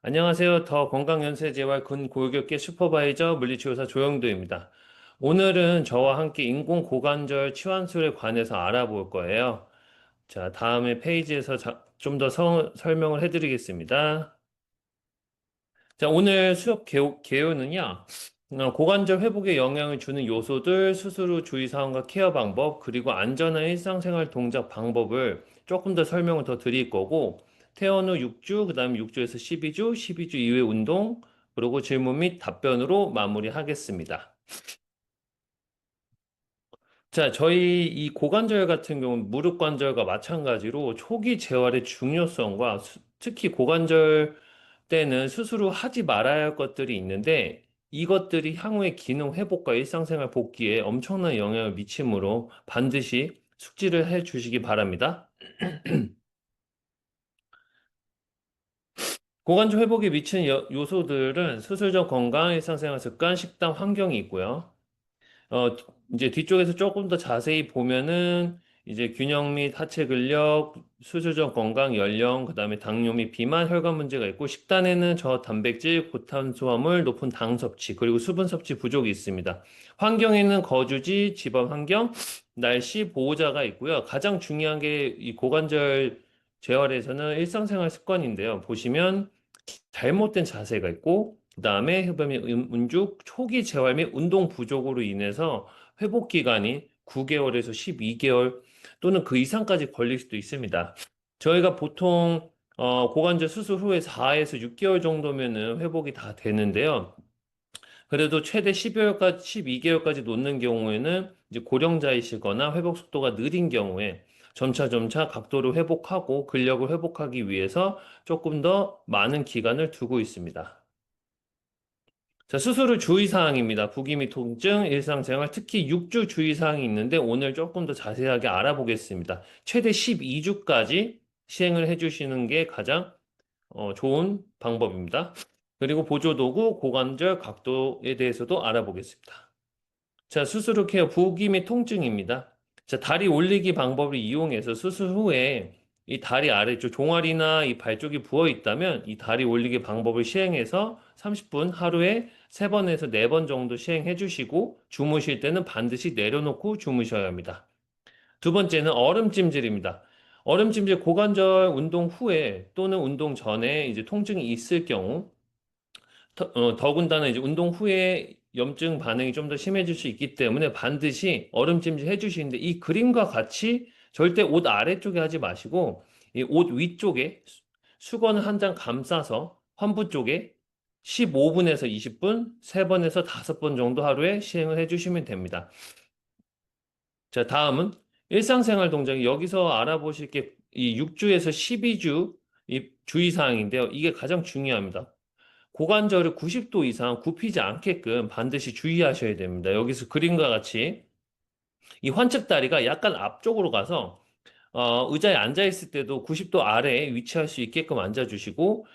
안녕하세요. 더 건강연세재활 근골격계 슈퍼바이저 물리치료사 조영도입니다. 오늘은 저와 함께 인공고관절 치환술에 관해서 알아볼 거예요. 자, 다음에 페이지에서 좀 더 설명을 해드리겠습니다. 자, 오늘 수업 개요는요, 고관절 회복에 영향을 주는 요소들, 수술 후 주의사항과 케어 방법, 그리고 안전한 일상생활 동작 방법을 조금 더 설명을 더 드릴 거고, 퇴원 후 6주, 그 다음에 6주에서 12주, 12주 이후의 운동, 그리고 질문 및 답변으로 마무리하겠습니다. 자, 저희 이 고관절 같은 경우는 무릎 관절과 마찬가지로 초기 재활의 중요성과 특히 고관절 때는 수술 후 하지 말아야 할 것들이 있는데 이것들이 향후의 기능 회복과 일상생활 복귀에 엄청난 영향을 미치므로 반드시 숙지를 해 주시기 바랍니다. 고관절 회복에 미치는 요소들은 수술 전 건강, 일상생활 습관, 식단, 환경이 있고요. 어, 이제 뒤쪽에서 조금 더 자세히 보면은 이제 균형 및 하체 근력, 수술 전 건강, 연령, 그다음에 당뇨 및 비만, 혈관 문제가 있고 식단에는 저단백질, 고탄수화물, 높은 당 섭취, 그리고 수분 섭취 부족이 있습니다. 환경에는 거주지, 집안 환경, 날씨, 보호자가 있고요. 가장 중요한 게 이 고관절 재활에서는 일상생활 습관인데요. 보시면 잘못된 자세가 있고, 그 다음에 흡연이 운죽, 초기 재활 및 운동 부족으로 인해서 회복 기간이 9개월에서 12개월 또는 그 이상까지 걸릴 수도 있습니다. 저희가 보통 고관절 수술 후에 4에서 6개월 정도면은 회복이 다 되는데요. 그래도 최대 12개월까지, 12개월까지 놓는 경우에는 이제 고령자이시거나 회복 속도가 느린 경우에 점차 각도를 회복하고 근력을 회복하기 위해서 조금 더 많은 기간을 두고 있습니다. 자, 수술 후 주의사항입니다. 부기 및 통증, 일상생활, 특히 6주 주의사항이 있는데 오늘 조금 더 자세하게 알아보겠습니다. 최대 12주까지 시행을 해주시는 게 가장 좋은 방법입니다. 그리고 보조도구, 고관절 각도에 대해서도 알아보겠습니다. 자, 수술 후 케어 부기 및 통증입니다. 자, 다리 올리기 방법을 이용해서 수술 후에 이 다리 아래쪽 종아리나 이 발 쪽이 부어 있다면 이 다리 올리기 방법을 시행해서 30분 하루에 3번에서 4번 정도 시행해 주시고 주무실 때는 반드시 내려놓고 주무셔야 합니다. 두 번째는 얼음찜질입니다. 얼음찜질 고관절 운동 후에 또는 운동 전에 이제 통증이 있을 경우 더군다나 이제 운동 후에 염증 반응이 좀 더 심해질 수 있기 때문에 반드시 얼음찜질 해주시는데 이 그림과 같이 절대 옷 아래쪽에 하지 마시고 이 옷 위쪽에 수건 한 장 감싸서 환부 쪽에 15분에서 20분, 3번에서 5번 정도 하루에 시행을 해주시면 됩니다. 자, 다음은 일상생활 동작. 여기서 알아보실 게 이 6주에서 12주 이 주의사항인데요. 이게 가장 중요합니다. 고관절을 90도 이상 굽히지 않게끔 반드시 주의하셔야 됩니다. 여기서 그림과 같이 이 환측다리가 약간 앞쪽으로 가서 의자에 앉아 있을 때도 90도 아래에 위치할 수 있게끔 앉아주시고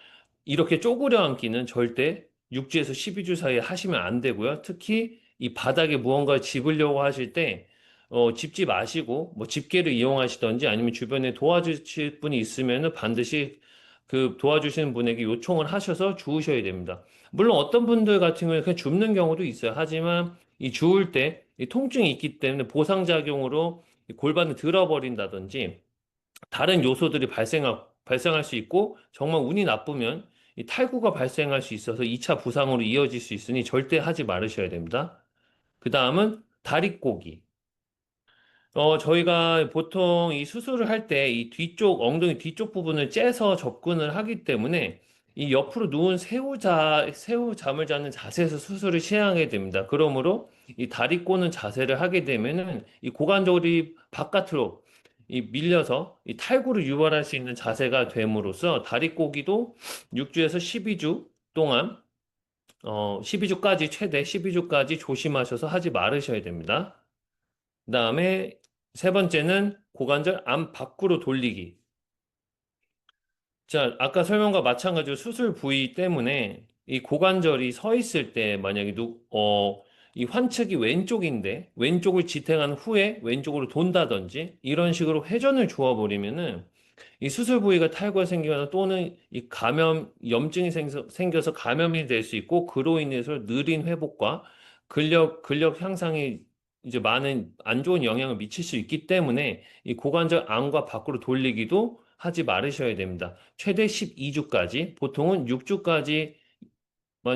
이렇게 쪼그려 앉기는 절대 6주에서 12주 사이에 하시면 안 되고요. 특히 이 바닥에 무언가를 짚으려고 하실 때 짚지 마시고 뭐 집게를 이용하시던지 아니면 주변에 도와주실 분이 있으면은 반드시 그 도와주시는 분에게 요청을 하셔서 주우셔야 됩니다. 물론 어떤 분들 같은 경우에 그냥 줍는 경우도 있어요. 하지만 이 주울 때 이 통증이 있기 때문에 보상작용으로 이 골반을 들어버린다든지 다른 요소들이 발생할 수 있고 정말 운이 나쁘면 이 탈구가 발생할 수 있어서 2차 부상으로 이어질 수 있으니 절대 하지 말으셔야 됩니다. 그 다음은 다리꼬기. 저희가 보통 이 수술을 할 때 이 뒤쪽, 엉덩이 뒤쪽 부분을 째서 접근을 하기 때문에 이 옆으로 누운 새우 잠을 자는 자세에서 수술을 시행하게 됩니다. 그러므로 이 다리 꼬는 자세를 하게 되면은 이 고관절이 바깥으로 이 밀려서 이 탈구를 유발할 수 있는 자세가 됨으로써 다리 꼬기도 6주에서 12주 동안 12주까지 최대 12주까지 조심하셔서 하지 말으셔야 됩니다. 그다음에 세 번째는 고관절 안 밖으로 돌리기. 자, 아까 설명과 마찬가지로 수술 부위 때문에 이 고관절이 서 있을 때 만약에 이 환측이 왼쪽을 지탱한 후에 왼쪽으로 돈다든지 이런 식으로 회전을 주어 버리면은 이 수술 부위가 탈구가 생기거나 또는 이 염증이 생겨서 감염이 될 수 있고 그로 인해서 느린 회복과 근력 향상이 이제 많은 안 좋은 영향을 미칠 수 있기 때문에 이 고관절 안과 밖으로 돌리기도 하지 말으셔야 됩니다. 최대 12주까지, 보통은 6주까지만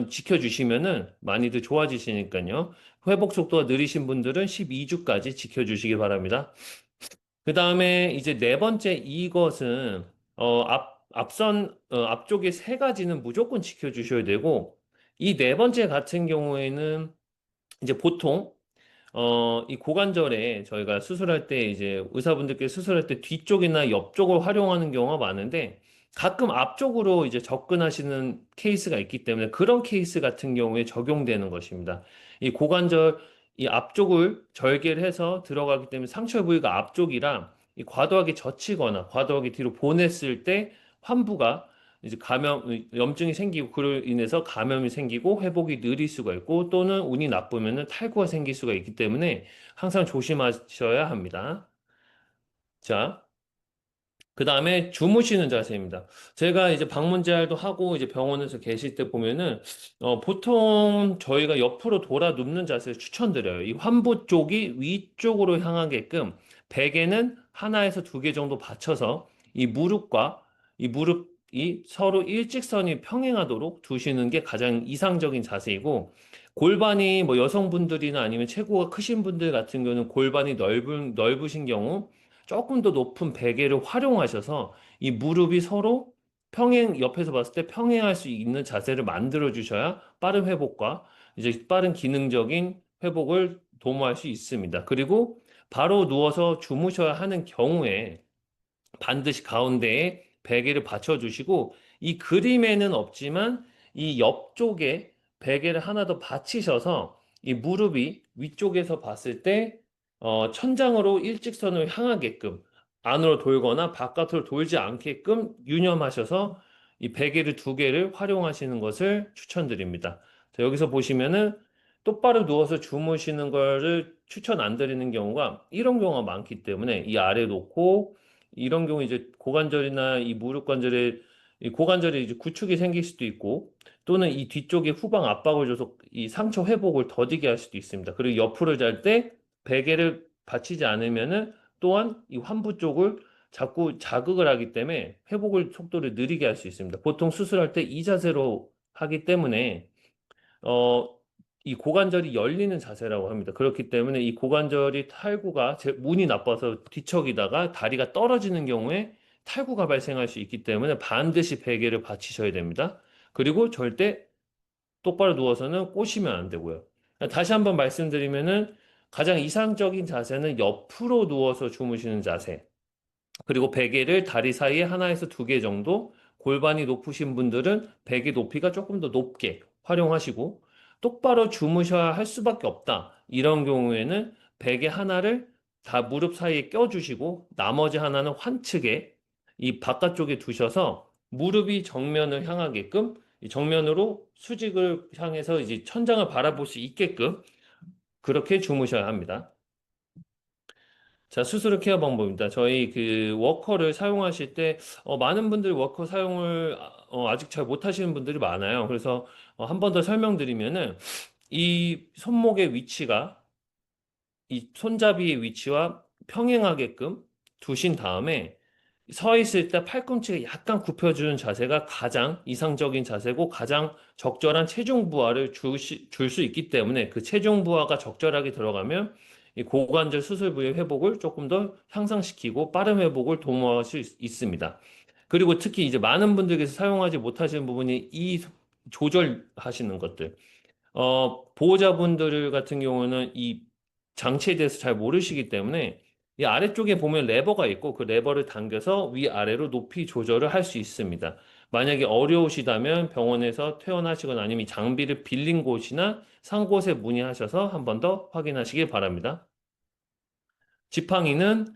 지켜주시면은 많이들 좋아지시니까요. 회복 속도가 느리신 분들은 12주까지 지켜주시기 바랍니다. 그 다음에 이제 네 번째 이것은 앞쪽에 세 가지는 무조건 지켜주셔야 되고 이 네 번째 같은 경우에는 이제 보통 이 고관절에 저희가 수술할 때 이제 의사분들께 수술할 때 뒤쪽이나 옆쪽을 활용하는 경우가 많은데 가끔 앞쪽으로 이제 접근하시는 케이스가 있기 때문에 그런 케이스 같은 경우에 적용되는 것입니다. 이 고관절 이 앞쪽을 절개를 해서 들어가기 때문에 상처 부위가 앞쪽이라 이 과도하게 젖히거나 과도하게 뒤로 보냈을 때 환부가 이제 염증이 생기고 그로 인해서 감염이 생기고 회복이 느릴 수가 있고 또는 운이 나쁘면은 탈구가 생길 수가 있기 때문에 항상 조심하셔야 합니다. 자, 그 다음에 주무시는 자세입니다. 제가 이제 방문자도 하고 이제 병원에서 계실 때 보면은 보통 저희가 옆으로 돌아 눕는 자세를 추천드려요. 이 환부 쪽이 위쪽으로 향하게끔 베개는 하나에서 두 개 정도 받쳐서 이 무릎과 이 무릎이 서로 일직선이 평행하도록 두시는 게 가장 이상적인 자세이고 골반이 뭐 여성분들이나 아니면 체구가 크신 분들 같은 경우는 골반이 넓으신 경우 조금 더 높은 베개를 활용하셔서 이 무릎이 서로 옆에서 봤을 때 평행할 수 있는 자세를 만들어 주셔야 빠른 회복과 이제 빠른 기능적인 회복을 도모할 수 있습니다. 그리고 바로 누워서 주무셔야 하는 경우에 반드시 가운데에 베개를 받쳐주시고 이 그림에는 없지만 이 옆쪽에 베개를 하나 더 받치셔서 이 무릎이 위쪽에서 봤을 때 천장으로 일직선을 향하게끔 안으로 돌거나 바깥으로 돌지 않게끔 유념하셔서 이 베개를 두 개를 활용하시는 것을 추천드립니다. 자, 여기서 보시면은 똑바로 누워서 주무시는 거를 추천 안 드리는 경우가 이런 경우가 많기 때문에 이 아래 놓고 이런 경우 이제 고관절이나 이 무릎 관절에 이 고관절에 이제 구축이 생길 수도 있고 또는 이 뒤쪽에 후방 압박을 줘서 이 상처 회복을 더디게 할 수도 있습니다. 그리고 옆으로 잘 때 베개를 받치지 않으면은 또한 이 환부 쪽을 자꾸 자극을 하기 때문에 회복을 속도를 느리게 할 수 있습니다. 보통 수술할 때 이 자세로 하기 때문에 어, 이 고관절이 열리는 자세라고 합니다. 그렇기 때문에 이 고관절이 운이 나빠서 뒤척이다가 다리가 떨어지는 경우에 탈구가 발생할 수 있기 때문에 반드시 베개를 받치셔야 됩니다. 그리고 절대 똑바로 누워서는 꼬시면 안 되고요. 다시 한번 말씀드리면은 가장 이상적인 자세는 옆으로 누워서 주무시는 자세. 그리고 베개를 다리 사이에 하나에서 두 개 정도, 골반이 높으신 분들은 베개 높이가 조금 더 높게 활용하시고, 똑바로 주무셔야 할 수밖에 없다. 이런 경우에는 베개 하나를 다 무릎 사이에 껴주시고, 나머지 하나는 환측에 이 바깥쪽에 두셔서 무릎이 정면을 향하게끔, 이 정면으로 수직을 향해서 이제 천장을 바라볼 수 있게끔 그렇게 주무셔야 합니다. 자, 수수료 케어 방법입니다. 저희 그 워커를 사용하실 때, 많은 분들이 워커 사용을 아직 잘 못하시는 분들이 많아요. 그래서 한 번 더 설명드리면은 이 손목의 위치가 이 손잡이의 위치와 평행하게끔 두신 다음에 서 있을 때 팔꿈치가 약간 굽혀주는 자세가 가장 이상적인 자세고 가장 적절한 체중 부하를 줄 수 있기 때문에 그 체중 부하가 적절하게 들어가면 이 고관절 수술 부위 회복을 조금 더 향상시키고 빠른 회복을 도모할 수 있습니다. 그리고 특히 이제 많은 분들께서 사용하지 못하시는 부분이 이 조절하시는 것들. 보호자분들 같은 경우는 이 장치에 대해서 잘 모르시기 때문에 이 아래쪽에 보면 레버가 있고 그 레버를 당겨서 위아래로 높이 조절을 할 수 있습니다. 만약에 어려우시다면 병원에서 퇴원하시거나 아니면 이 장비를 빌린 곳이나 산 곳에 문의하셔서 한 번 더 확인하시길 바랍니다. 지팡이는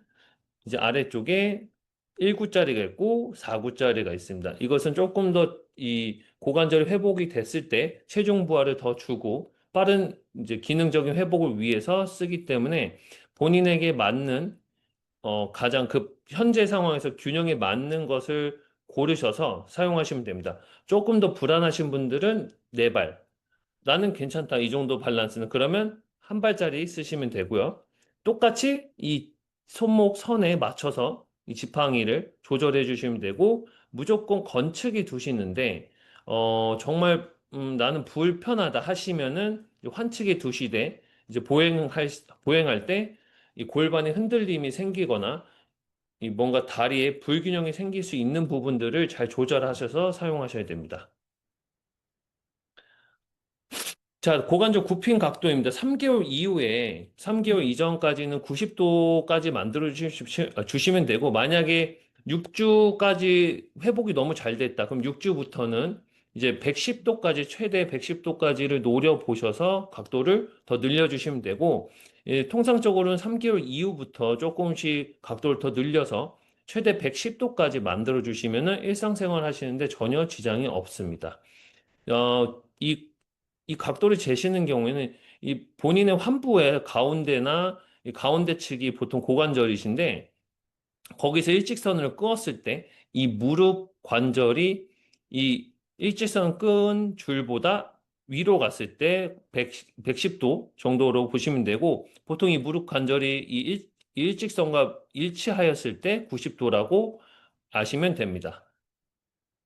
이제 아래쪽에 1구짜리가 있고 4구짜리가 있습니다. 이것은 조금 더 이 고관절 회복이 됐을 때 체중 부하를 더 주고 빠른 이제 기능적인 회복을 위해서 쓰기 때문에 본인에게 맞는 가장 현재 상황에서 균형에 맞는 것을 고르셔서 사용하시면 됩니다. 조금 더 불안하신 분들은 네 발. 나는 괜찮다. 이 정도 밸런스는. 그러면 한 발짜리 쓰시면 되고요. 똑같이 이 손목 선에 맞춰서 이 지팡이를 조절해 주시면 되고, 무조건 건축이 두시는데, 정말, 나는 불편하다 하시면은 환측에 두시되, 이제 보행할 때 이 골반의 흔들림이 생기거나, 이 뭔가 다리에 불균형이 생길 수 있는 부분들을 잘 조절하셔서 사용하셔야 됩니다. 자, 고관절 굽힌 각도입니다. 3개월 이후에, 3개월 이전까지는 90도까지 주시면 되고, 만약에 6주까지 회복이 너무 잘 됐다. 그럼 6주부터는 이제 110도까지, 최대 110도까지를 노려보셔서 각도를 더 늘려주시면 되고, 통상적으로는 3개월 이후부터 조금씩 각도를 더 늘려서 최대 110도까지 만들어주시면 일상생활 하시는데 전혀 지장이 없습니다. 어, 이 이 각도를 재시는 경우에는 이 본인의 환부의 가운데나 이 가운데 측이 보통 고관절이신데 거기서 일직선을 끄었을 때 이 무릎 관절이 이 일직선 끈 줄보다 위로 갔을 때 110도 정도로 보시면 되고 보통 이 무릎 관절이 이 일직선과 일치하였을 때 90도라고 아시면 됩니다.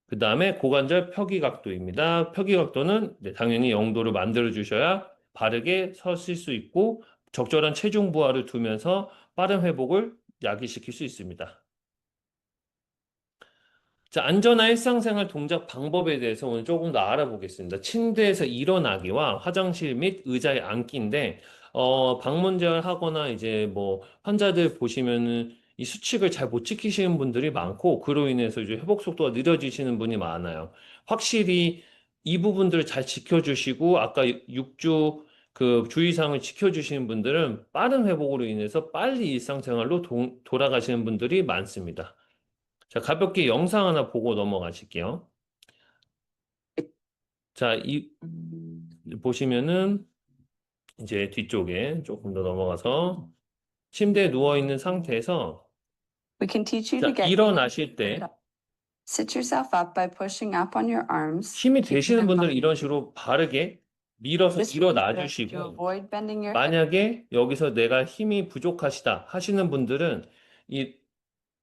그 다음에 고관절 표기 각도입니다. 표기 각도는 네, 당연히 0도를 만들어 주셔야 바르게 서실 수 있고 적절한 체중 부하를 두면서 빠른 회복을 야기시킬 수 있습니다. 자, 안전한 일상생활 동작 방법에 대해서 오늘 조금 더 알아보겠습니다. 침대에서 일어나기와 화장실 및 의자에 앉기인데, 방문제를 하거나 이제 뭐 환자들 보시면은 이 수칙을 잘 못 지키시는 분들이 많고, 그로 인해서 이제 회복 속도가 느려지시는 분이 많아요. 확실히 이 부분들을 잘 지켜주시고, 아까 6주 그 주의사항을 지켜주시는 분들은 빠른 회복으로 인해서 빨리 일상생활로 돌아가시는 분들이 많습니다. 자, 가볍게 영상 하나 보고 넘어가실게요. 자, 보시면은 이제 뒤쪽에 조금 더 넘어가서 침대에 누워 있는 상태에서 We can teach you 자, to get 일어나실 때 sit yourself up by pushing up on your arms. 힘이 keeping 되시는 them 분들은 up. 이런 식으로 바르게 밀어서 This will be 일어나 good to 주시고 avoid bending your hip. 만약에 여기서 내가 힘이 부족하시다 하시는 분들은 이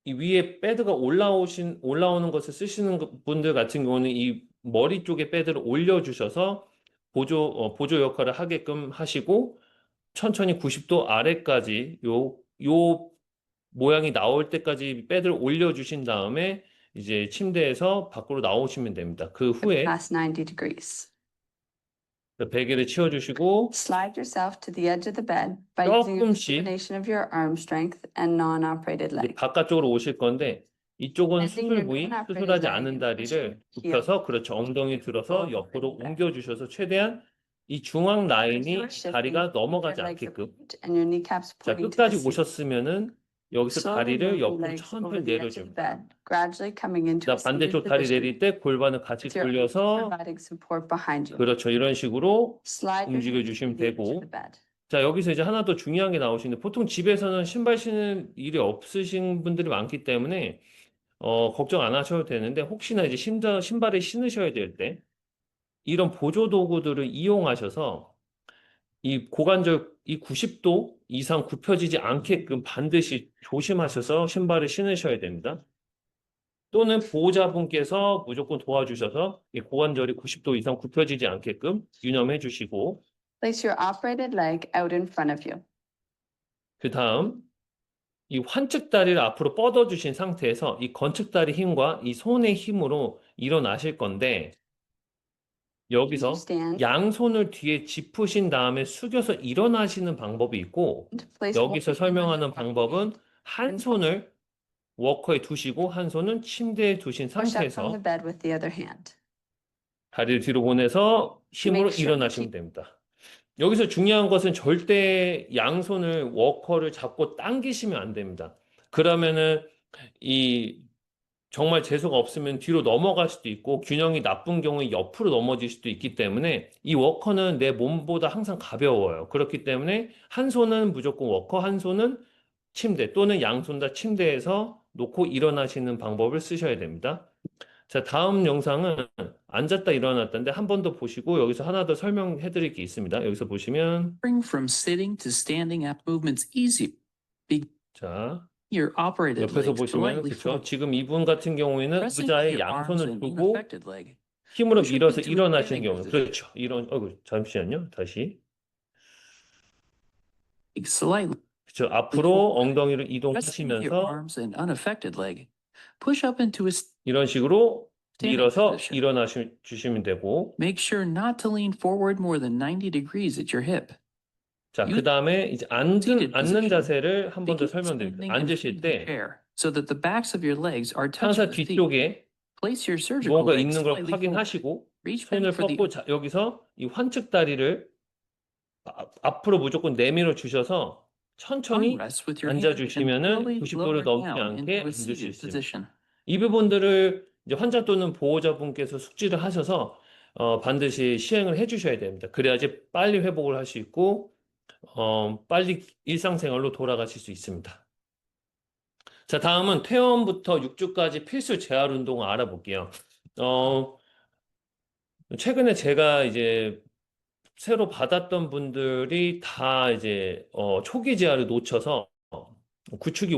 위에 패드가 올라오는 것을 쓰시는 분들 같은 경우는 이 머리 쪽에 패드를 올려주셔서 보조 역할을 하게끔 하시고 천천히 90도 아래까지 요 모양이 나올 때까지 패드를 올려주신 다음에 이제 침대에서 밖으로 나오시면 됩니다. 그 후에 Past 90 degrees. 베개를 치워주시고 Slide yourself to the edge of the bed by using a 조금씩 combination of your arm strength and non-operated leg. 바깥쪽으로 오실 건데 이쪽은 Bending 수술 your 부위, non-operated 수술하지 leg 않은 다리를 heel. 굽혀서 그렇죠. 엉덩이 들어서 옆으로 옮겨주셔서 최대한 이 중앙 라인이 다리가 넘어가지 않게끔 And your kneecaps 자, pointing to 끝까지 the ceiling. 오셨으면은 여기서 Slowly 다리를 move your 옆으로 legs 천천히 over the edge of the 내려줍니다. bed, gradually coming into 자, a seated 반대쪽 다리 position 내릴 때 골반을 같이 with your arms 돌려서 providing support behind you. 그렇죠. 이런 식으로 Slide your 움직여 hips to 주시면 the edge of 되고 the bed. 자, 여기서 이제 하나 더 중요한 게 나오시는데 보통 집에서는 신발 신는 일이 없으신 분들이 많기 때문에 걱정 안 하셔도 되는데 혹시나 이제 신발을 신으셔야 될 때 이런 보조 도구들을 이용하셔서 이 고관절 이 90도 이상 굽혀지지 않게끔 반드시 조심하셔서 신발을 신으셔야 됩니다. 또는 보호자분께서 무조건 도와주셔서 이 고관절이 90도 이상 굽혀지지 않게끔 유념해 주시고 Place your operated leg out in front of you. 그 다음 이 환측 다리를 앞으로 뻗어 주신 상태에서 이 건축 다리 힘과 이 손의 힘으로 일어나실 건데 여기서 양손을 뒤에 짚으신 다음에 숙여서 일어나시는 방법이 있고 여기서 설명하는 방법은 한 손을 워커에 두시고 한 손은 침대에 두신 Push up from 상태에서 the bed with the other hand. 다리를 뒤로 보내서 힘으로 일어나시면 됩니다. 여기서 중요한 것은 절대 양손을 워커를 잡고 당기시면 안 됩니다. 그러면은 이 정말 재수가 없으면 뒤로 넘어갈 수도 있고 균형이 나쁜 경우에 옆으로 넘어질 수도 있기 때문에 이 워커는 내 몸보다 항상 가벼워요. 그렇기 때문에 한 손은 무조건 워커, 한 손은 침대 또는 양손 다 침대에서 놓고 일어나시는 방법을 쓰셔야 됩니다. 자, 다음 영상은 앉았다 일어났다인데 한 번 더 보시고 여기서 하나 더 설명해 드릴 게 있습니다. 여기서 보시면 From sitting to standing up movements easy. 자, Your operated 옆에서 legs 보시면 slightly 그쵸? forward. 지금 이분 같은 경우에는 Pressing 의자에 your arms 양손을 and 두고 unaffected leg. 힘으로 push up 밀어서 into a 일어나시는 standing 경우. position. 그렇죠. 이런, 잠시만요. 다시. Slightly 그쵸. 앞으로 엉덩이를 pressing your 이동하시면서 arms and unaffected leg. Push up into a 이런 식으로 standing 밀어서 position. 일어나시 주시면 되고, Make sure not to lean forward more than 90 degrees at your hip. 자, 그 다음에 이제 Seated 앉는 position. 자세를 한 번 더 Begin 설명드립니다. standing and 앉으실 feet in the 때 chair so that the backs of your legs are touching 항상 the feet. 뒤쪽에 Place your surgical 무언가 legs 있는 걸 slightly forward. 확인하시고 Reach 손을 back for the 뻗고 자, 여기서 이 환측 다리를 앞으로 무조건 내밀어 주셔서 천천히 armrests with your 앉아 hand and 주시면은 slowly 90도를 lower 넘지 down 않게 into a 앉을 수 seated 있습니다. position. 이 부분들을 이제 환자 또는 보호자분께서 숙지를 하셔서 반드시 시행을 해주셔야 됩니다. 그래야지 빨리 회복을 할 수 있고 빨리 일상생활로 돌아가실 수 있습니다. 자, 다음은 퇴원부터 6주까지 필수 재활 운동을 알아볼게요. 최근에 제가 이제 새로 받았던 분들이 다 이제 초기 재활을 놓쳐서 구축이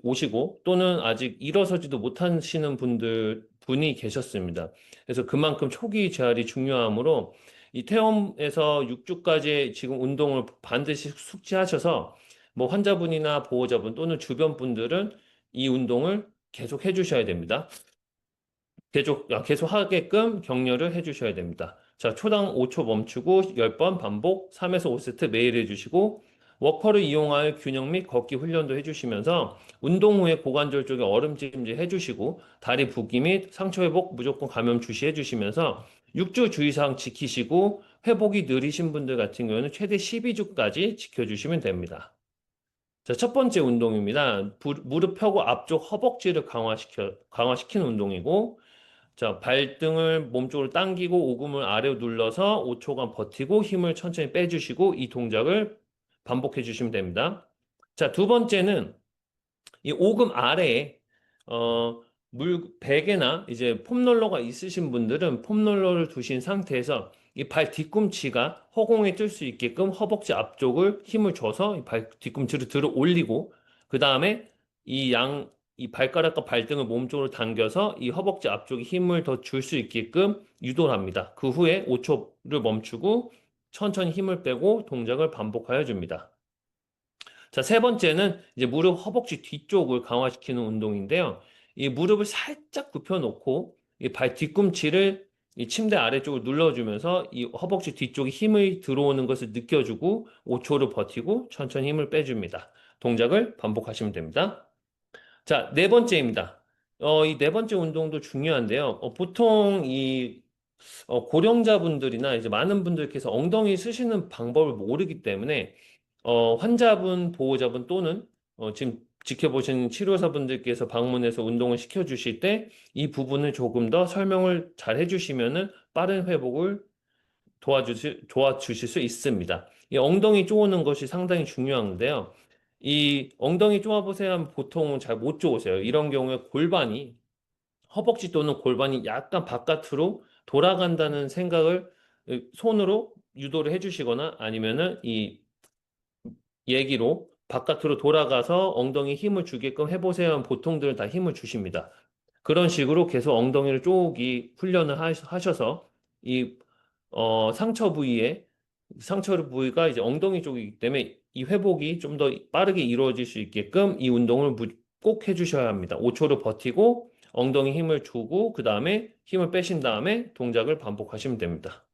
오시고 또는 아직 일어서지도 못하시는 분이 계셨습니다. 그래서 그만큼 초기 재활이 중요하므로 이 퇴원에서 6주까지 지금 운동을 반드시 숙지하셔서 뭐 환자분이나 보호자분 또는 주변 분들은 이 운동을 계속 해주셔야 됩니다. 계속 하게끔 격려를 해주셔야 됩니다. 자, 초당 5초 멈추고 10번 반복 3에서 5세트 매일 해주시고 워커를 이용할 균형 및 걷기 훈련도 해주시면서 운동 후에 고관절 쪽에 얼음찜질 해주시고 다리 붓기 및 상처 회복 무조건 감염 주시해 주시면서 6주 주의사항 지키시고 회복이 느리신 분들 같은 경우는 최대 12주까지 지켜주시면 됩니다. 자, 첫 번째 운동입니다. 무릎 펴고 앞쪽 허벅지를 강화시키는 운동이고 자, 발등을 몸쪽으로 당기고 오금을 아래로 눌러서 5초간 버티고 힘을 천천히 빼주시고 이 동작을 반복해 주시면 됩니다. 자, 두 번째는 이 오금 아래에 베개나 이제 폼롤러가 있으신 분들은 폼롤러를 두신 상태에서 이 발 뒤꿈치가 허공에 뜰 수 있게끔 허벅지 앞쪽을 힘을 줘서 이 발 뒤꿈치를 들어 올리고 그 다음에 이 발가락과 발등을 몸쪽으로 당겨서 이 허벅지 앞쪽에 힘을 더 줄 수 있게끔 유도를 합니다. 그 후에 5초를 멈추고 천천히 힘을 빼고 동작을 반복하여 줍니다. 자, 세 번째는 이제 무릎 허벅지 뒤쪽을 강화시키는 운동인데요. 이 무릎을 살짝 굽혀 놓고 이 발 뒤꿈치를 이 침대 아래쪽을 눌러주면서 이 허벅지 뒤쪽에 힘이 들어오는 것을 느껴주고 5초를 버티고 천천히 힘을 빼줍니다. 동작을 반복하시면 됩니다. 자, 네 번째입니다. 이 네 번째 운동도 중요한데요. 보통 고령자분들이나 이제 많은 분들께서 엉덩이 쓰시는 방법을 모르기 때문에 환자분, 보호자분 또는 지금 지켜보시는 치료사분들께서 방문해서 운동을 시켜주실 때 이 부분을 조금 더 설명을 잘 해주시면은 빠른 회복을 도와주실 수 있습니다. 이 엉덩이 쪼는 것이 상당히 중요한데요. 이 엉덩이 쪼아보세요 하면 보통은 잘 못 쪼으세요. 이런 경우에 허벅지 또는 골반이 약간 바깥으로 돌아간다는 생각을 손으로 유도를 해주시거나 아니면은 이 얘기로 바깥으로 돌아가서 엉덩이 힘을 주게끔 해보세요 하면 보통들은 다 힘을 주십니다. 그런 식으로 계속 엉덩이를 쪼기 훈련을 하셔서 이 상처 부위가 이제 엉덩이 쪽이기 때문에 이 회복이 좀 더 빠르게 이루어질 수 있게끔 이 운동을 꼭 해주셔야 합니다. 5초를 버티고 엉덩이 힘을 주고 그 다음에 힘을 빼신 다음에 동작을 반복하시면 됩니다.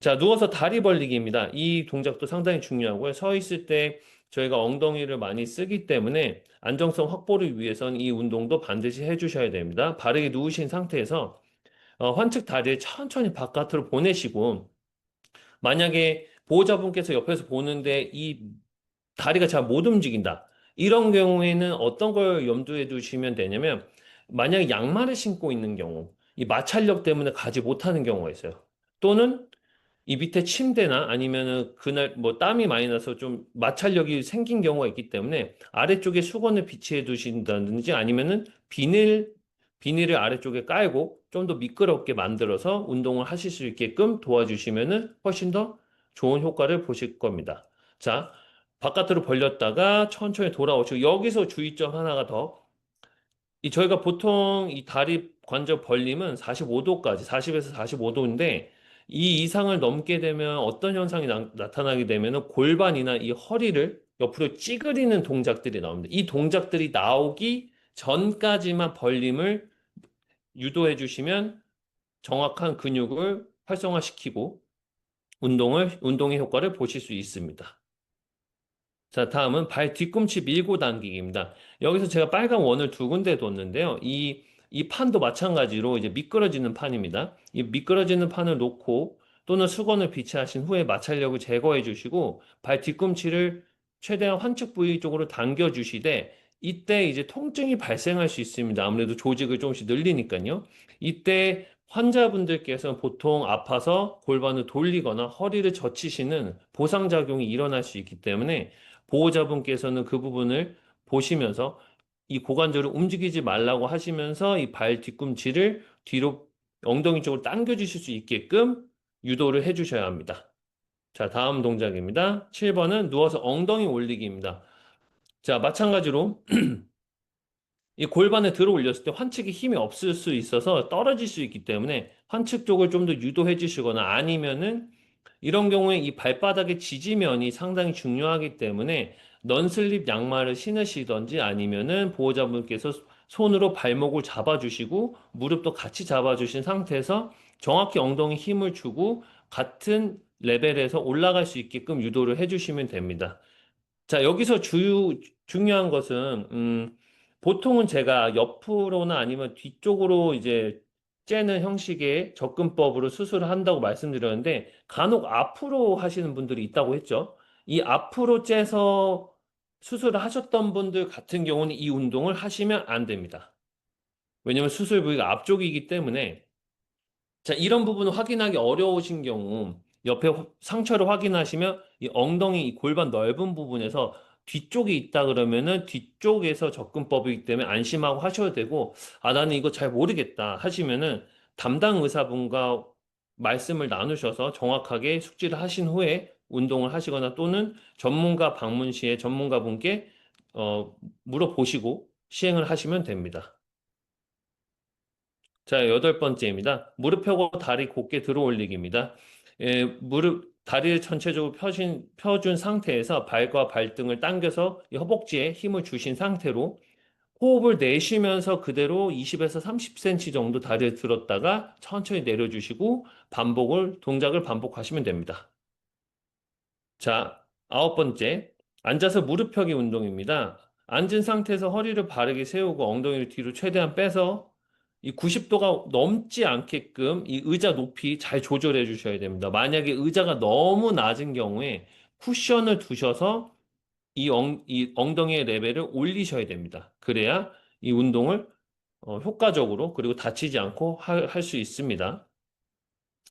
자, 누워서 다리 벌리기입니다. 이 동작도 상당히 중요하고요. 서 있을 때 저희가 엉덩이를 많이 쓰기 때문에 안정성 확보를 위해서는 이 운동도 반드시 해주셔야 됩니다. 바르게 누우신 상태에서 환측 다리를 천천히 바깥으로 보내시고 만약에 보호자분께서 옆에서 보는데 이 다리가 잘 못 움직인다. 이런 경우에는 어떤 걸 염두에 두시면 되냐면 만약에 양말을 신고 있는 경우 이 마찰력 때문에 가지 못하는 경우가 있어요. 또는 이 밑에 침대나 아니면은 그날 뭐 땀이 많이 나서 좀 마찰력이 생긴 경우가 있기 때문에 아래쪽에 수건을 비치해 두신다든지 아니면은 비닐을 아래쪽에 깔고 좀 더 미끄럽게 만들어서 운동을 하실 수 있게끔 도와주시면은 훨씬 더 좋은 효과를 보실 겁니다. 자, 바깥으로 벌렸다가 천천히 돌아오시고 여기서 주의점 하나가 더 저희가 보통 이 다리 관절 벌림은 45도까지, 40에서 45도인데, 이 이상을 넘게 되면 어떤 현상이 나타나게 되면 골반이나 이 허리를 옆으로 찌그리는 동작들이 나옵니다. 이 동작들이 나오기 전까지만 벌림을 유도해 주시면 정확한 근육을 활성화시키고 운동의 효과를 보실 수 있습니다. 자, 다음은 발 뒤꿈치 밀고 당기기입니다. 여기서 제가 빨간 원을 두 군데 뒀는데요. 이 판도 마찬가지로 이제 미끄러지는 판입니다. 이 미끄러지는 판을 놓고 또는 수건을 비치하신 후에 마찰력을 제거해 주시고 발 뒤꿈치를 최대한 환축 부위 쪽으로 당겨 주시되 이때 이제 통증이 발생할 수 있습니다. 아무래도 조직을 조금씩 늘리니까요. 이때 환자분들께서는 보통 아파서 골반을 돌리거나 허리를 젖히시는 보상작용이 일어날 수 있기 때문에 보호자분께서는 그 부분을 보시면서 이 고관절을 움직이지 말라고 하시면서 이 발 뒤꿈치를 뒤로 엉덩이 쪽으로 당겨 주실 수 있게끔 유도를 해 주셔야 합니다. 자, 다음 동작입니다. 7번은 누워서 엉덩이 올리기입니다. 자, 마찬가지로 이 골반을 들어 올렸을 때 환측에 힘이 없을 수 있어서 떨어질 수 있기 때문에 환측 쪽을 좀 더 유도해 주시거나 아니면은 이런 경우에 이 발바닥의 지지면이 상당히 중요하기 때문에 넌슬립 양말을 신으시던지 아니면은 보호자분께서 손으로 발목을 잡아주시고 무릎도 같이 잡아주신 상태에서 정확히 엉덩이 힘을 주고 같은 레벨에서 올라갈 수 있게끔 유도를 해주시면 됩니다. 자, 여기서 중요한 것은, 보통은 제가 옆으로나 아니면 뒤쪽으로 이제 째는 형식의 접근법으로 수술을 한다고 말씀드렸는데, 간혹 앞으로 하시는 분들이 있다고 했죠. 이 앞으로 째서 수술을 하셨던 분들 같은 경우는 이 운동을 하시면 안 됩니다. 왜냐면 수술 부위가 앞쪽이기 때문에 자, 이런 부분을 확인하기 어려우신 경우, 옆에 상처를 확인하시면 이 엉덩이 이 골반 넓은 부분에서 뒤쪽에 있다 그러면은 뒤쪽에서 접근법이기 때문에 안심하고 하셔야 되고, 아, 나는 이거 잘 모르겠다 하시면은 담당 의사분과 말씀을 나누셔서 정확하게 숙지를 하신 후에 운동을 하시거나 또는 전문가 방문 시에 전문가분께 물어보시고 시행을 하시면 됩니다. 자, 여덟 번째입니다. 무릎 펴고 다리 곧게 들어 올리기입니다. 다리를 전체적으로 펴준 상태에서 발과 발등을 당겨서 이 허벅지에 힘을 주신 상태로 호흡을 내쉬면서 그대로 20에서 30cm 정도 다리를 들었다가 천천히 내려주시고 동작을 반복하시면 됩니다. 자, 아홉 번째. 앉아서 무릎 펴기 운동입니다. 앉은 상태에서 허리를 바르게 세우고 엉덩이를 뒤로 최대한 빼서 이 90도가 넘지 않게끔 이 의자 높이 잘 조절해 주셔야 됩니다. 만약에 의자가 너무 낮은 경우에 쿠션을 두셔서 이 엉덩이의 레벨을 올리셔야 됩니다. 그래야 이 운동을 효과적으로 그리고 다치지 않고 할 수 있습니다.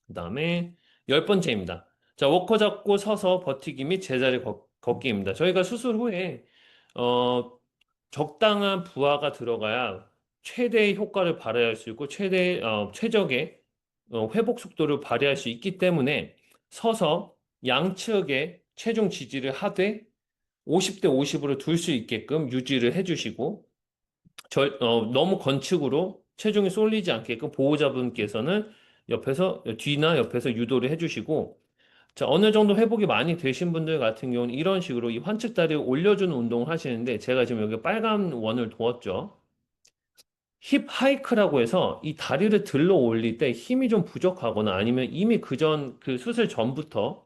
그 다음에 열 번째입니다. 자, 워커 잡고 서서 버티기 및 제자리 걷기입니다. 저희가 수술 후에 어, 적당한 부하가 들어가야 최대의 효과를 발휘할 수 있고 최적의 회복 속도를 발휘할 수 있기 때문에 서서 양측의 체중 지지를 하되 50대 50으로 둘 수 있게끔 유지를 해주시고 너무 건축으로 체중이 쏠리지 않게끔 보호자분께서는 뒤나 옆에서 유도를 해주시고, 자, 어느 정도 회복이 많이 되신 분들 같은 경우는 이런 식으로 이 환측 다리를 올려주는 운동을 하시는데, 제가 지금 여기 빨간 원을 두었죠. 힙 하이크라고 해서 이 다리를 들러 올릴 때 힘이 좀 부족하거나 아니면 이미 그 수술 전부터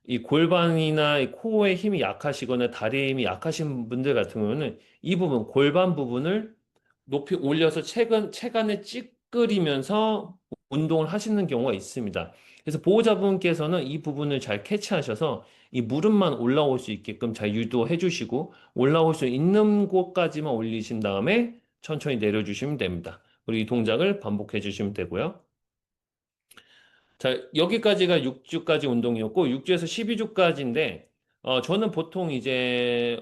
이 골반이나 이 코어의 힘이 약하시거나 다리의 힘이 약하신 분들 같은 경우는 이 부분, 골반 부분을 높이 올려서 체간을 찌끄리면서 운동을 하시는 경우가 있습니다. 그래서 보호자분께서는 이 부분을 잘 캐치하셔서 이 무릎만 올라올 수 있게끔 잘 유도해 주시고 올라올 수 있는 곳까지만 올리신 다음에 천천히 내려주시면 됩니다. 그리고 이 동작을 반복해 주시면 되고요. 자, 여기까지가 6주까지 운동이었고, 6주에서 12주까지인데, 저는 보통 이제,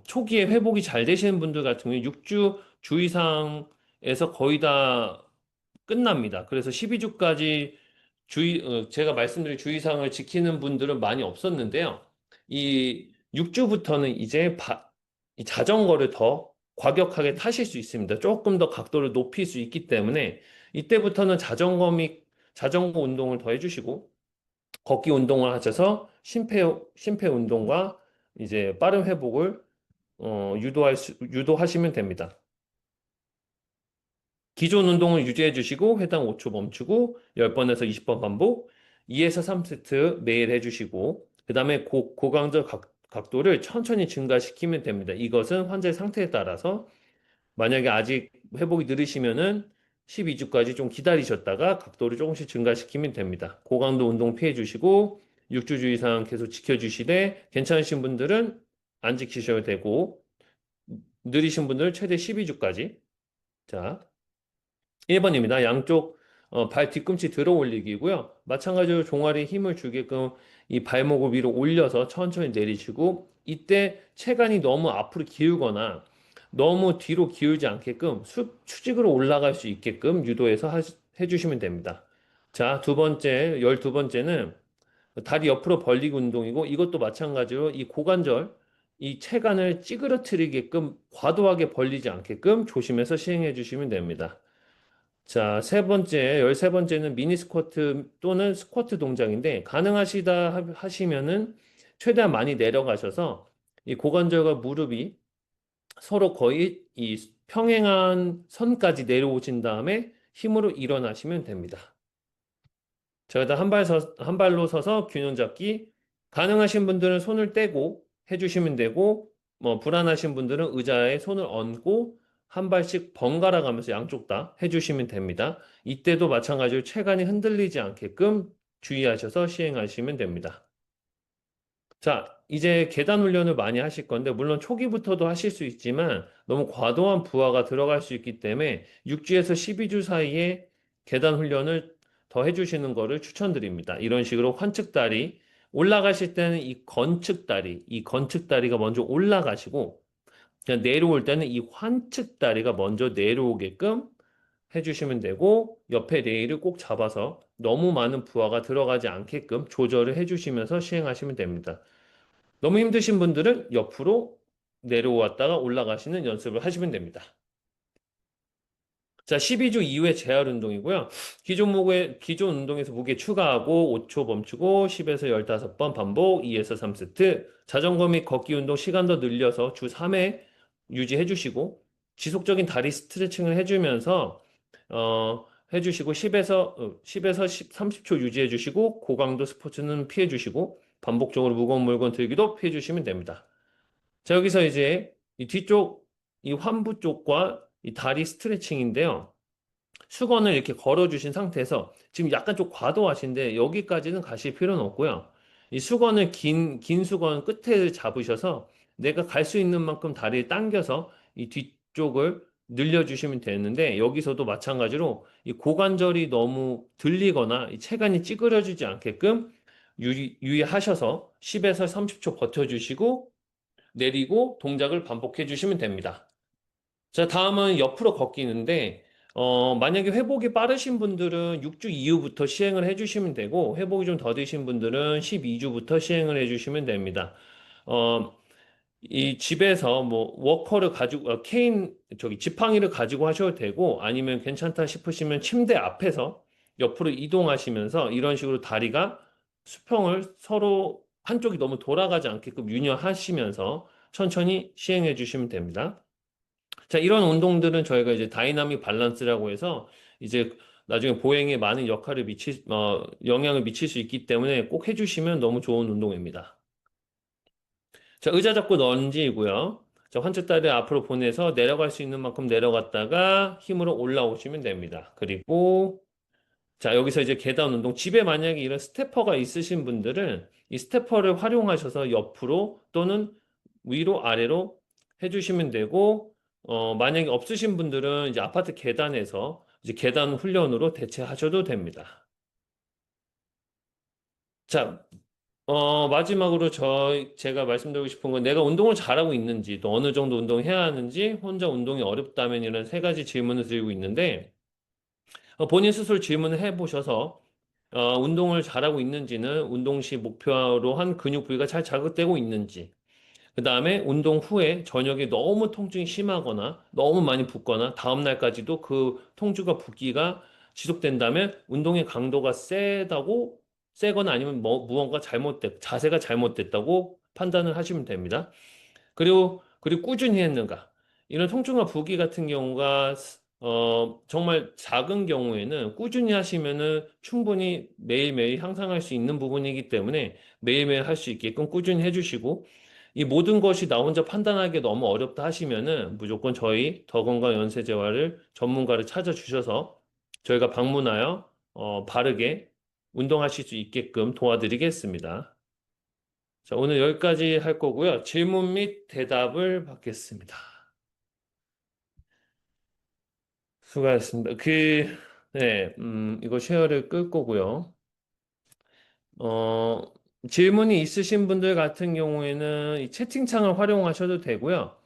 초기에 회복이 잘 되시는 분들 같은 경우에 6주 주 이상에서 거의 다 끝납니다. 그래서 12주까지 제가 말씀드린 주의사항을 지키는 분들은 많이 없었는데요. 이 6주부터는 이제 이 자전거를 더 과격하게 타실 수 있습니다. 조금 더 각도를 높일 수 있기 때문에 이때부터는 자전거 운동을 더 해주시고 걷기 운동을 하셔서 심폐 운동과 이제 빠른 회복을 유도하시면 됩니다. 기존 운동을 유지해 주시고 회당 5초 멈추고 10번에서 20번 반복 2에서 3세트 매일 해주시고 그 다음에 고강도 각도를 천천히 증가시키면 됩니다. 이것은 환자의 상태에 따라서 만약에 아직 회복이 느리시면은 12주까지 좀 기다리셨다가 각도를 조금씩 증가시키면 됩니다. 고강도 운동 피해 주시고 6주 주 이상 계속 지켜주시되 괜찮으신 분들은 안 지키셔도 되고 느리신 분들은 최대 12주까지. 자, 1번입니다. 양쪽 발 뒤꿈치 들어 올리기고요. 마찬가지로 종아리에 힘을 주게끔 이 발목을 위로 올려서 천천히 내리시고 이때 체간이 너무 앞으로 기울거나 너무 뒤로 기울지 않게끔 수직으로 올라갈 수 있게끔 유도해서 해주시면 됩니다. 자, 12번째는 다리 옆으로 벌리기 운동이고 이것도 마찬가지로 이 고관절, 이 체간을 찌그러뜨리게끔 과도하게 벌리지 않게끔 조심해서 시행해 주시면 됩니다. 자, 13번째는 미니 스쿼트 또는 스쿼트 동작인데, 하시면은 최대한 많이 내려가셔서 이 고관절과 무릎이 서로 거의 이 평행한 선까지 내려오신 다음에 힘으로 일어나시면 됩니다. 자, 그다음 한 발로 서서 균형 잡기. 가능하신 분들은 손을 떼고 해주시면 되고, 뭐, 불안하신 분들은 의자에 손을 얹고 한 발씩 번갈아 가면서 양쪽 다 해주시면 됩니다. 이때도 마찬가지로 체간이 흔들리지 않게끔 주의하셔서 시행하시면 됩니다. 자, 이제 계단 훈련을 많이 하실 건데, 물론 초기부터도 하실 수 있지만, 너무 과도한 부하가 들어갈 수 있기 때문에 6주에서 12주 사이에 계단 훈련을 더 해주시는 거를 추천드립니다. 이런 식으로 환측다리, 올라가실 때는 이 건측다리가 먼저 올라가시고, 그냥 내려올 때는 이 환측다리가 먼저 내려오게끔 해주시면 되고, 옆에 레일을 꼭 잡아서 너무 많은 부하가 들어가지 않게끔 조절을 해주시면서 시행하시면 됩니다. 너무 힘드신 분들은 옆으로 내려왔다가 올라가시는 연습을 하시면 됩니다. 자, 12주 이후에 재활 운동이고요. 기존 운동에서 무게 추가하고 5초 멈추고 10에서 15번 반복 2에서 3세트. 자전거 및 걷기 운동 시간 더 늘려서 주 3회 유지해 주시고 지속적인 다리 스트레칭을 해주면서 해주시고 10에서 30초 유지해 주시고 고강도 스포츠는 피해 주시고 반복적으로 무거운 물건 들기도 피해 주시면 됩니다. 자, 여기서 이제 이 환부 쪽과 이 다리 스트레칭인데요. 수건을 이렇게 걸어주신 상태에서 지금 약간 좀 과도하신데 여기까지는 가실 필요는 없고요. 이 수건을 긴 수건 끝에 잡으셔서 내가 갈 수 있는 만큼 다리를 당겨서 이 뒤쪽을 늘려주시면 되는데 여기서도 마찬가지로 이 고관절이 너무 들리거나 이 체간이 찌그러지지 않게끔 유의하셔서 10에서 30초 버텨주시고 내리고 동작을 반복해 주시면 됩니다. 자, 다음은 옆으로 걷기인데, 만약에 회복이 빠르신 분들은 6주 이후부터 시행을 해주시면 되고, 회복이 좀 더디신 분들은 12주부터 시행을 해주시면 됩니다. 어, 이 집에서 뭐 워커를 가지고 지팡이를 가지고 하셔도 되고 아니면 괜찮다 싶으시면 침대 앞에서 옆으로 이동하시면서 이런 식으로 다리가 수평을 서로 한쪽이 너무 돌아가지 않게끔 유념하시면서 천천히 시행해 주시면 됩니다. 자, 이런 운동들은 저희가 이제 다이나믹 밸런스라고 해서 이제 나중에 보행에 많은 영향을 미칠 수 있기 때문에 꼭 해주시면 너무 좋은 운동입니다. 자, 의자 잡고 런지이고요. 자, 환자다리 앞으로 보내서 내려갈 수 있는 만큼 내려갔다가 힘으로 올라오시면 됩니다. 그리고 자, 여기서 이제 계단 운동. 집에 만약에 이런 스태퍼가 있으신 분들은 이 스태퍼를 활용하셔서 옆으로 또는 위로 아래로 해주시면 되고, 만약에 없으신 분들은 이제 아파트 계단에서 이제 계단 훈련으로 대체하셔도 됩니다. 자, 마지막으로 제가 말씀드리고 싶은 건 내가 운동을 잘하고 있는지, 또 어느 정도 운동해야 하는지, 혼자 운동이 어렵다면 이런 세 가지 질문을 드리고 있는데, 본인 스스로 질문을 해보셔서, 운동을 잘하고 있는지는 운동 시 목표로 한 근육 부위가 잘 자극되고 있는지, 그 다음에 운동 후에 저녁에 너무 통증이 심하거나 너무 많이 붓거나 다음날까지도 그 통증과 붓기가 지속된다면 운동의 강도가 세거나 아니면 무언가 자세가 잘못됐다고 판단을 하시면 됩니다. 그리고 꾸준히 했는가. 이런 통증과 부기 같은 경우가 정말 작은 경우에는 꾸준히 하시면은 충분히 매일매일 향상할 수 있는 부분이기 때문에 매일매일 할 수 있게끔 꾸준히 해주시고 이 모든 것이 나 혼자 판단하기 너무 어렵다 하시면은 무조건 저희 더건강 연세재활을 전문가를 찾아주셔서 저희가 방문하여 바르게 운동하실 수 있게끔 도와드리겠습니다. 자, 오늘 여기까지 할 거고요. 질문 및 대답을 받겠습니다. 수고하셨습니다. 네, 이거 쉐어를 끌 거고요. 어, 질문이 있으신 분들 같은 경우에는 이 채팅창을 활용하셔도 되고요.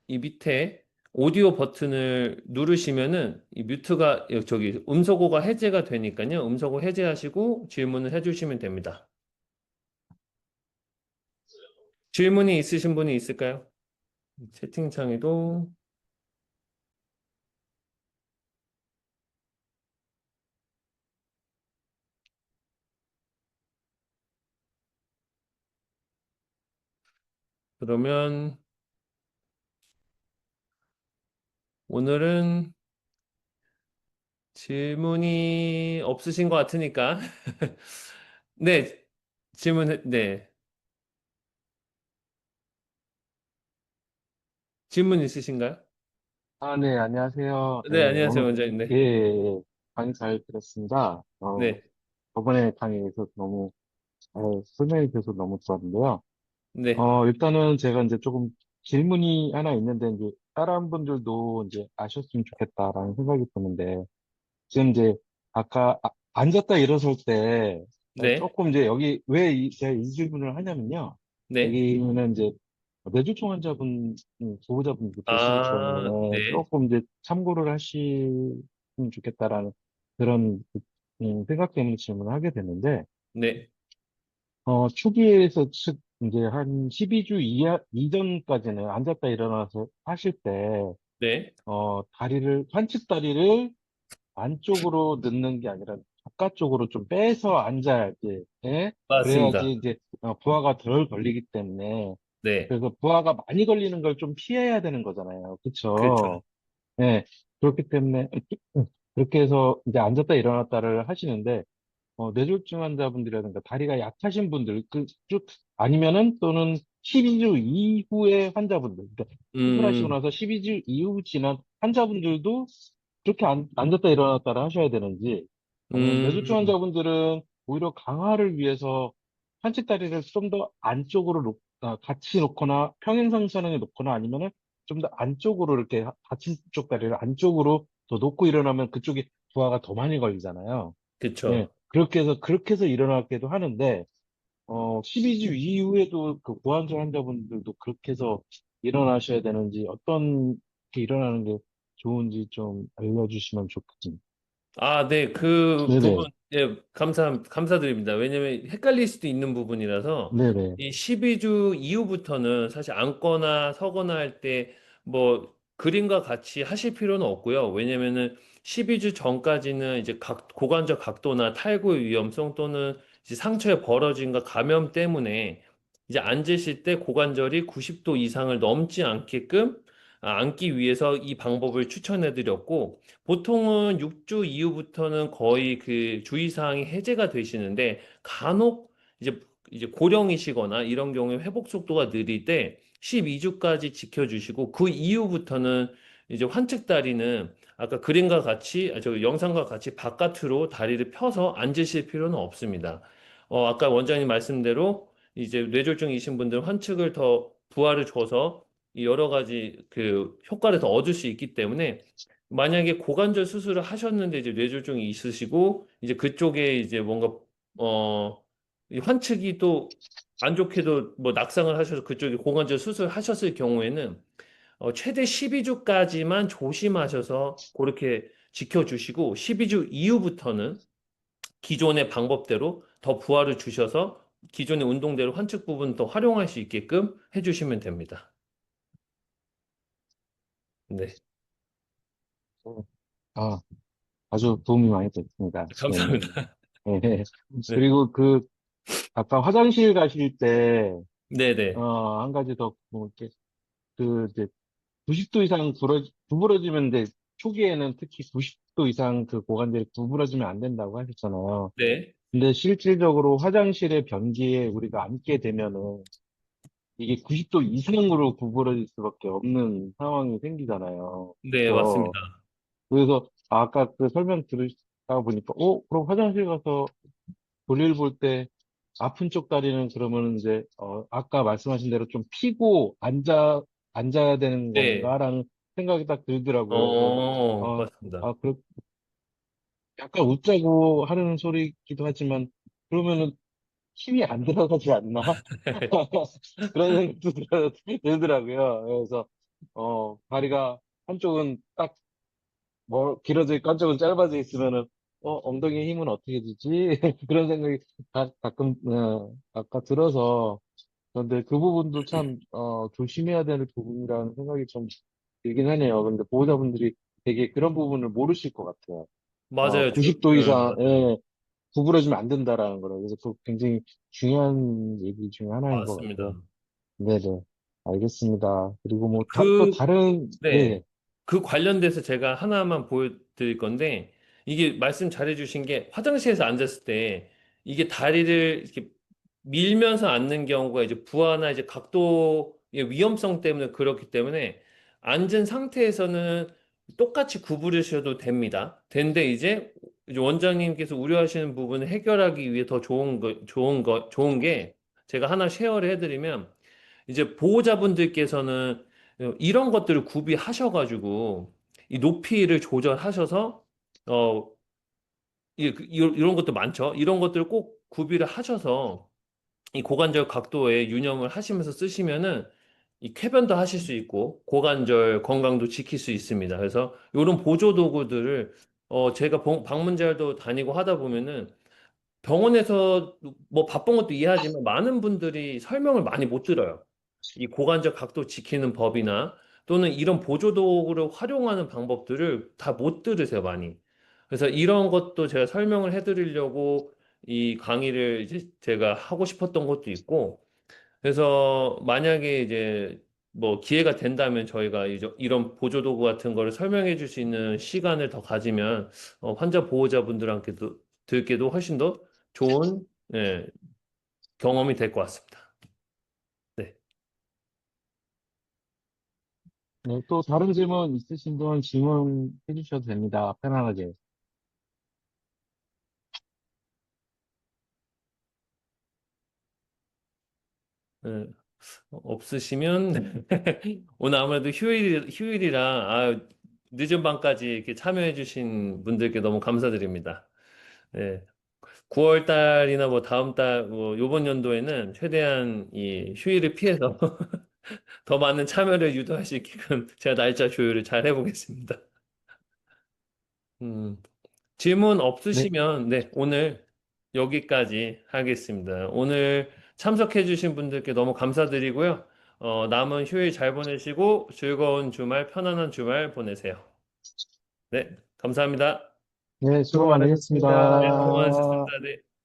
이 밑에 오디오 버튼을 누르시면은 이 뮤트가, 저기, 음소거가 해제가 되니까요. 음소거 해제하시고 질문을 해주시면 됩니다. 질문이 있으신 분이 있을까요? 채팅창에도. 그러면 오늘은 질문이 없으신 것 같으니까. 네, 네. 질문 있으신가요? 아, 네, 안녕하세요. 네, 네, 안녕하세요, 오늘, 원장님. 예, 네, 예, 예. 강의 잘 들었습니다. 네, 저번에 강의에서 너무 잘 설명해 주셔서 너무 좋았는데요. 네, 일단은 제가 이제 조금 질문이 하나 있는데, 이제, 다른 분들도 이제 아셨으면 좋겠다라는 생각이 드는데, 지금 이제, 아까 앉았다 일어설 때, 네, 조금 이제 여기 왜 제가 이 질문을 하냐면요. 네. 여기는 이제, 뇌졸중 환자분, 보호자분도 계시기 아, 때문에 네, 조금 이제 참고를 하시면 좋겠다라는 그런 생각 때문에 질문을 하게 됐는데, 네, 초기에서 이제 한 12주 이전까지는 앉았다 일어나서 하실 때, 네. 환측 다리를 안쪽으로 넣는 게 아니라 바깥쪽으로 좀 빼서 앉아야지, 예? 그래야지 맞습니다. 이제 부하가 덜 걸리기 때문에, 네, 그래서 부하가 많이 걸리는 걸 좀 피해야 되는 거잖아요. 그렇죠. 그쵸? 예. 그렇기 때문에, 그렇게 해서 이제 앉았다 일어났다를 하시는데, 뇌졸중 환자분들이라든가 다리가 약하신 분들, 아니면은 또는 12주 이후의 환자분들, 그러니까 수술하시고 음, 나서 12주 이후 지난 환자분들도 그렇게 앉았다 일어났다를 하셔야 되는지, 아니면 뇌졸중 음, 환자분들은 오히려 강화를 위해서 한치다리를 좀 더 안쪽으로 같이 놓거나 평행선상에 놓거나 아니면은 좀 더 안쪽으로 이렇게 받친 쪽 다리를 안쪽으로 더 놓고 일어나면 그쪽이 부하가 더 많이 걸리잖아요. 예, 그렇죠. 그렇게 해서 일어나기도 하는데, 12주 이후에도 그 고환절 환자분들도 그렇게 해서 일어나셔야 되는지, 어떤 게 일어나는 게 좋은지 좀 알려주시면 좋겠습니다. 아, 네, 그 부분, 네네, 예, 감사드립니다. 왜냐면 헷갈릴 수도 있는 부분이라서, 네네, 이 12주 이후부터는 사실 앉거나 서거나 할 때, 그림과 같이 하실 필요는 없고요. 왜냐면은 12주 전까지는 이제 고관절 각도나 탈구의 위험성 또는 이제 상처의 벌어짐과 감염 때문에 이제 앉으실 때 고관절이 90도 이상을 넘지 않게끔 앉기 위해서 이 방법을 추천해 드렸고, 보통은 6주 이후부터는 거의 그 주의사항이 해제가 되시는데 간혹 이제 고령이시거나 이런 경우에 회복 속도가 느릴 때 12주까지 지켜주시고 그 이후부터는 이제 환측 다리는 아까 그림과 같이 저 영상과 같이 바깥으로 다리를 펴서 앉으실 필요는 없습니다. 아까 원장님 말씀대로 이제 뇌졸중이신 분들은 환측을 더 부하를 줘서 이 여러 가지 그 효과를 더 얻을 수 있기 때문에 만약에 고관절 수술을 하셨는데 이제 뇌졸중이 있으시고 이제 그쪽에 이제 뭔가 어 이 환측이 또 안 좋게도 뭐 낙상을 하셔서 그쪽에 고관절 수술하셨을 경우에는 최대 12주까지만 조심하셔서 그렇게 지켜주시고 12주 이후부터는 기존의 방법대로 더 부하를 주셔서 기존의 운동대로 환측 부분 더 활용할 수 있게끔 해주시면 됩니다. 네, 아, 아주 도움이 많이 됐습니다. 네. 감사합니다. 네. 네, 그리고 아까 화장실 가실 때, 네네. 한 가지 더, 뭐, 이렇게, 이제, 90도 이상 구부러지면, 이제, 초기에는 특히 90도 이상 그 고관절이 구부러지면 안 된다고 하셨잖아요. 네, 근데 실질적으로 화장실의 변기에 우리가 앉게 되면은, 이게 90도 이상으로 구부러질 수밖에 없는 상황이 생기잖아요. 네, 그래서, 맞습니다. 아까 그 설명 들으시다 보니까, 그럼 화장실 가서 볼일 볼 때 아픈 쪽 다리는 그러면 이제, 아까 말씀하신 대로 좀 피고 앉아야 되는 네, 건가라는 생각이 딱 들더라고요. 그래서, 맞습니다. 그, 약간 웃자고 하는 소리이기도 하지만, 그러면은 힘이 안 들어가지 않나? 그런 생각도 들더라고요. 그래서, 다리가 한쪽은 딱 길어져 있고 한쪽은 짧아져 있으면은, 엉덩이 힘은 어떻게 주지? 그런 생각이 가끔, 아까 들어서, 그런데 그 부분도 참, 조심해야 될 부분이라는 생각이 좀 들긴 하네요. 근데 보호자분들이 되게 그런 부분을 모르실 것 같아요. 맞아요. 90도 맞아요. 이상에 구부러지면 안 된다라는 거를. 그래서 그 굉장히 중요한 얘기 중에 하나인 것 맞습니다. 같아요. 네네. 알겠습니다. 그리고 뭐, 또 그, 다른, 네. 네. 그 관련돼서 제가 하나만 보여드릴 건데, 이게 말씀 잘해주신 게 화장실에서 앉았을 때, 이게 다리를 이렇게 밀면서 앉는 경우가 이제 부하나 이제 각도의 위험성 때문에 그렇기 때문에, 앉은 상태에서는 똑같이 구부리셔도 됩니다. 근데 이제 원장님께서 우려하시는 부분을 해결하기 위해 더 좋은 게, 제가 하나 쉐어를 해드리면, 이제 보호자분들께서는 이런 것들을 구비하셔가지고 이 높이를 조절하셔서 어 이런 것도 많죠. 이런 것들을 꼭 구비를 하셔서 이 고관절 각도에 유념을 하시면서 쓰시면은 이 쾌변도 하실 수 있고 고관절 건강도 지킬 수 있습니다. 그래서 이런 보조 도구들을 제가 방문자도 다니고 하다 보면은 병원에서 뭐 바쁜 것도 이해하지만 많은 분들이 설명을 많이 못 들어요. 이 고관절 각도 지키는 법이나 또는 이런 보조도구를 활용하는 방법들을 다 못 들으세요, 많이. 그래서 이런 것도 제가 설명을 해드리려고 이 강의를 이제 제가 하고 싶었던 것도 있고, 그래서 만약에 이제 뭐 기회가 된다면 저희가 이제 이런 보조도구 같은 거를 설명해 줄 수 있는 시간을 더 가지면 환자 보호자분들한테도 들께도 훨씬 더 좋은 예, 경험이 될 것 같습니다. 네. 네, 또 다른 질문 있으신 분 질문해 주셔도 됩니다. 편안하게. 예, 없으시면 오늘 아무래도 휴일이라 늦은 밤까지 이렇게 참여해 주신 분들께 너무 감사드립니다. 네. 9월 달이나 뭐 다음 달, 뭐 요번 연도에는 최대한 이 휴일을 피해서 더 많은 참여를 유도할 수 있게끔 제가 날짜 조율을 잘 해보겠습니다. 음, 질문 네, 없으시면 네, 오늘 여기까지 하겠습니다. 오늘 참석해주신 분들께 너무 감사드리고요. 남은 휴일 잘 보내시고 즐거운 주말, 편안한 주말 보내세요. 네, 감사합니다. 네, 수고 네, 수고 많으셨습니다. 많으셨습니다. 네.